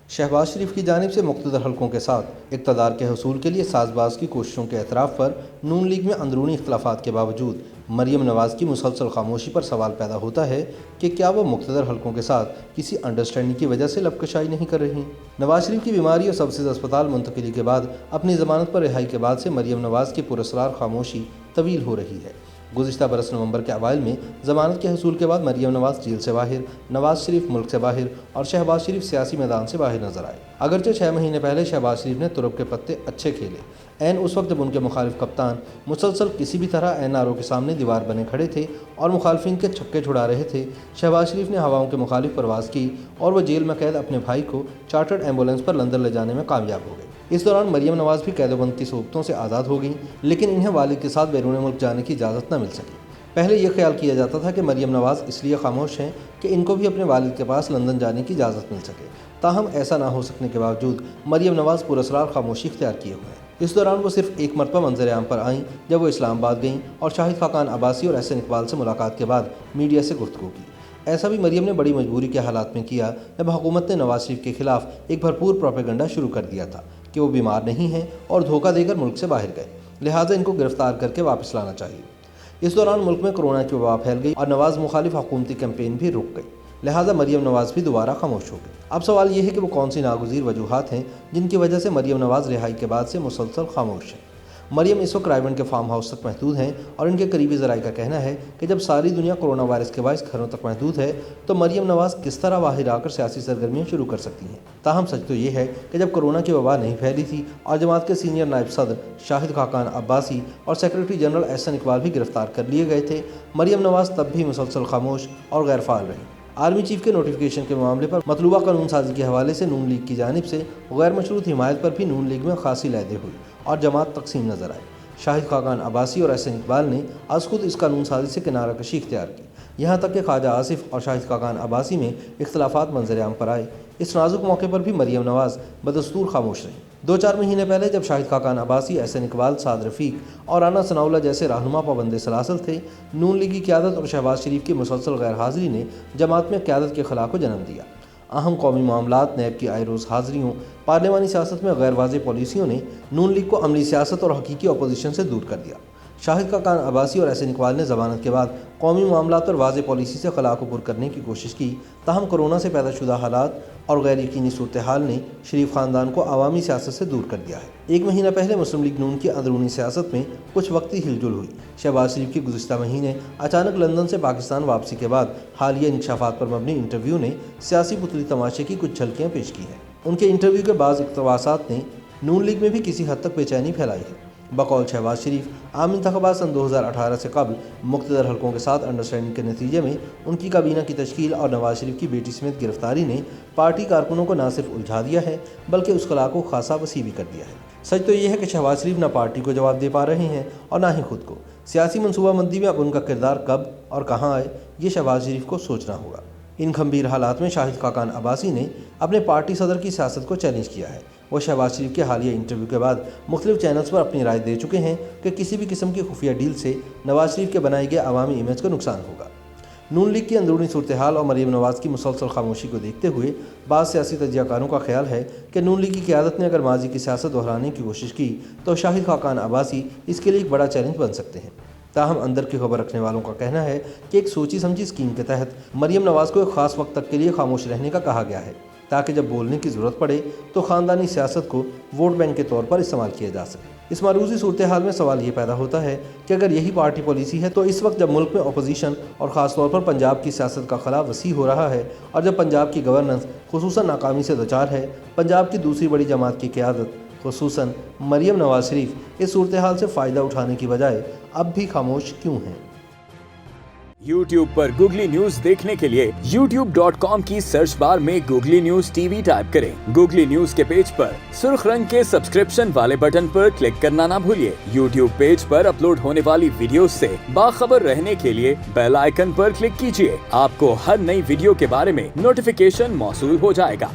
شہباز شریف کی جانب سے مقتدر حلقوں کے ساتھ اقتدار کے حصول کے لیے ساز باز کی کوششوں کے اعتراف پر نون لیگ میں اندرونی اختلافات کے باوجود مریم نواز کی مسلسل خاموشی پر سوال پیدا ہوتا ہے کہ کیا وہ مقتدر حلقوں کے ساتھ کسی انڈرسٹینڈنگ کی وجہ سے لب کشائی نہیں کر رہی؟ نواز شریف کی بیماری اور سبسز اسپتال منتقلی کے بعد اپنی ضمانت پر رہائی کے بعد سے مریم نواز کی پراسرار خاموشی طویل ہو رہی ہے۔ گزشتہ برس نومبر کے اوائل میں ضمانت کے حصول کے بعد مریم نواز جیل سے باہر، نواز شریف ملک سے باہر اور شہباز شریف سیاسی میدان سے باہر نظر آئے۔ اگرچہ 6 مہینے پہلے شہباز شریف نے ترب کے پتے اچھے کھیلے، عین اس وقت جب ان کے مخالف کپتان مسلسل کسی بھی طرح این آر او کے سامنے دیوار بنے کھڑے تھے اور مخالفین کے چھکے چھڑا رہے تھے، شہباز شریف نے ہواؤں کے مخالف پرواز کی اور وہ جیل میں قید اپنے بھائی کو چارٹرڈ ایمبولینس پر لندن لے جانے میں کامیاب ہو گئے۔ اس دوران مریم نواز بھی قید و بند کی صعوبتوں سے آزاد ہو گئیں، لیکن انہیں والد کے ساتھ بیرون ملک جانے کی اجازت نہ مل سکی۔ پہلے یہ خیال کیا جاتا تھا کہ مریم نواز اس لیے خاموش ہیں کہ ان کو بھی اپنے والد کے پاس لندن جانے کی اجازت مل سکے، تاہم ایسا نہ ہو سکنے کے باوجود مریم نواز پراسرار خاموشی اختیار کیے ہوئے ہیں۔ اس دوران وہ صرف ایک مرتبہ منظر عام پر آئیں جب وہ اسلام آباد گئیں اور شاہد خاقان عباسی اور احسن اقبال سے ملاقات کے بعد میڈیا سے گفتگو کی۔ ایسا بھی مریم نے بڑی مجبوری کے حالات میں کیا جب حکومت نے نواز شریف کے خلاف ایک بھرپور پروپیگنڈا شروع کر دیا تھا کہ وہ بیمار نہیں ہیں اور دھوکہ دے کر ملک سے باہر گئے، لہٰذا ان کو گرفتار کر کے واپس لانا چاہیے۔ اس دوران ملک میں کورونا کی وبا پھیل گئی اور نواز مخالف حکومتی کیمپین بھی رک گئی، لہٰذا مریم نواز بھی دوبارہ خاموش ہو گئی۔ اب سوال یہ ہے کہ وہ کون سی ناگزیر وجوہات ہیں جن کی وجہ سے مریم نواز رہائی کے بعد سے مسلسل خاموش ہیں۔ مریم اس وقت رائے ونڈ کے فارم ہاؤس تک محدود ہیں اور ان کے قریبی ذرائع کا کہنا ہے کہ جب ساری دنیا کورونا وائرس کے باعث گھروں تک محدود ہے تو مریم نواز کس طرح باہر آ کر سیاسی سرگرمیاں شروع کر سکتی ہیں۔ تاہم سچ تو یہ ہے کہ جب کورونا کی وبا نہیں پھیلی تھی اور جماعت کے سینئر نائب صدر شاہد خاقان عباسی اور سیکرٹری جنرل احسن اقبال بھی گرفتار کر لیے گئے تھے، مریم نواز تب بھی مسلسل خاموش اور غیر فعال رہی۔ آرمی چیف کے نوٹیفیکیشن کے معاملے پر مطلوبہ قانون سازی کے حوالے سے نون لیگ کی جانب سے غیر مشروط حمایت پر بھی نون لیگ میں خاصی لیدیں ہوئی اور جماعت تقسیم نظر آئی۔ شاہد خاقان عباسی اور احسن اقبال نے از خود اس قانون سازی سے کنارہ کشی اختیار کی، یہاں تک کہ خواجہ آصف اور شاہد خاقان عباسی میں اختلافات منظر عام پر آئے۔ اس نازک موقع پر بھی مریم نواز بدستور خاموش رہیں۔ 2-4 مہینے پہلے جب شاہد خاقان عباسی، احسن اقبال، سعد رفیق اور رانا ثناءاللہ جیسے رہنما پابند سلاسل تھے، نون لیگی قیادت اور شہباز شریف کی مسلسل غیر حاضری نے جماعت میں قیادت کے خلا کو جنم دیا۔ اہم قومی معاملات، نیب کی آئے روز حاضریوں، پارلیمانی سیاست میں غیر واضح پالیسیوں نے نون لیگ کو عملی سیاست اور حقیقی اپوزیشن سے دور کر دیا۔ شاہد خاقان عباسی اور احسن اقبال نے ضمانت کے بعد قومی معاملات اور واضح پالیسی سے خلا کو پر کرنے کی کوشش کی، تاہم کورونا سے پیدا شدہ حالات اور غیر یقینی صورتحال نے شریف خاندان کو عوامی سیاست سے دور کر دیا ہے۔ 1 مہینہ پہلے مسلم لیگ نون کی اندرونی سیاست میں کچھ وقتی ہل جل ہوئی۔ شہباز شریف کی گزشتہ مہینے اچانک لندن سے پاکستان واپسی کے بعد حالیہ انکشافات پر مبنی انٹرویو نے سیاسی پتلی تماشے کی کچھ جھلکیاں پیش کی ہیں۔ ان کے انٹرویو کے بعض اقتباسات نے نون لیگ میں بھی کسی حد تک بے چینی پھیلائی ہے۔ بقول شہباز شریف، عام انتخابات سن 2018 سے قبل مقتدر حلقوں کے ساتھ انڈرسٹینڈنگ کے نتیجے میں ان کی کابینہ کی تشکیل اور نواز شریف کی بیٹی سمیت گرفتاری نے پارٹی کارکنوں کو نہ صرف الجھا دیا ہے بلکہ اس خلا کو خاصا وسیع بھی کر دیا ہے۔ سچ تو یہ ہے کہ شہباز شریف نہ پارٹی کو جواب دے پا رہے ہیں اور نہ ہی خود کو۔ سیاسی منصوبہ بندی میں اب ان کا کردار کب اور کہاں آئے، یہ شہباز شریف کو سوچنا ہوگا۔ ان گھمبیر حالات میں شاہد خاقان عباسی نے اپنے پارٹی صدر کی سیاست کو چیلنج کیا ہے۔ وہ شہباز شریف کے حالیہ انٹرویو کے بعد مختلف چینلز پر اپنی رائے دے چکے ہیں کہ کسی بھی قسم کی خفیہ ڈیل سے نواز شریف کے بنائے گئے عوامی امیج کو نقصان ہوگا۔ نون لیگ کی اندرونی صورتحال اور مریم نواز کی مسلسل خاموشی کو دیکھتے ہوئے بعض سیاسی تجزیہ کاروں کا خیال ہے کہ نون لیگ کی قیادت نے اگر ماضی کی سیاست دہرانے کی کوشش کی تو شاہد خاقان عباسی اس کے لیے ایک بڑا چیلنج بن سکتے ہیں۔ تاہم اندر کی خبر رکھنے والوں کا کہنا ہے کہ ایک سوچی سمجھی اسکیم کے تحت مریم نواز کو ایک خاص وقت تک کے لیے خاموش رہنے کا کہا گیا ہے تاکہ جب بولنے کی ضرورت پڑے تو خاندانی سیاست کو ووٹ بینک کے طور پر استعمال کیا جا سکے۔ اس معروضی صورتحال میں سوال یہ پیدا ہوتا ہے کہ اگر یہی پارٹی پالیسی ہے تو اس وقت جب ملک میں اپوزیشن اور خاص طور پر پنجاب کی سیاست کا خلا وسیع ہو رہا ہے اور جب پنجاب کی گورننس خصوصاً ناکامی سے دوچار ہے، پنجاب کی دوسری بڑی جماعت کی قیادت خصوصاً مریم نواز شریف اس صورتحال سے فائدہ اٹھانے کی بجائے اب بھی خاموش کیوں ہیں؟ YouTube پر گوگلی نیوز دیکھنے کے لیے youtube.com کی سرچ بار میں googly news T V type کریں۔ گوگلی نیوز کے پیج پر سرخ رنگ کے سبسکرپشن والے بٹن پر کلک کرنا نہ بھولیے۔ YouTube پیج پر اپلوڈ ہونے والی ویڈیوز سے باخبر رہنے کے لیے بیل آئیکن پر کلک کیجیے۔ آپ کو ہر نئی ویڈیو کے بارے میں نوٹیفیکیشن موصول ہو جائے گا۔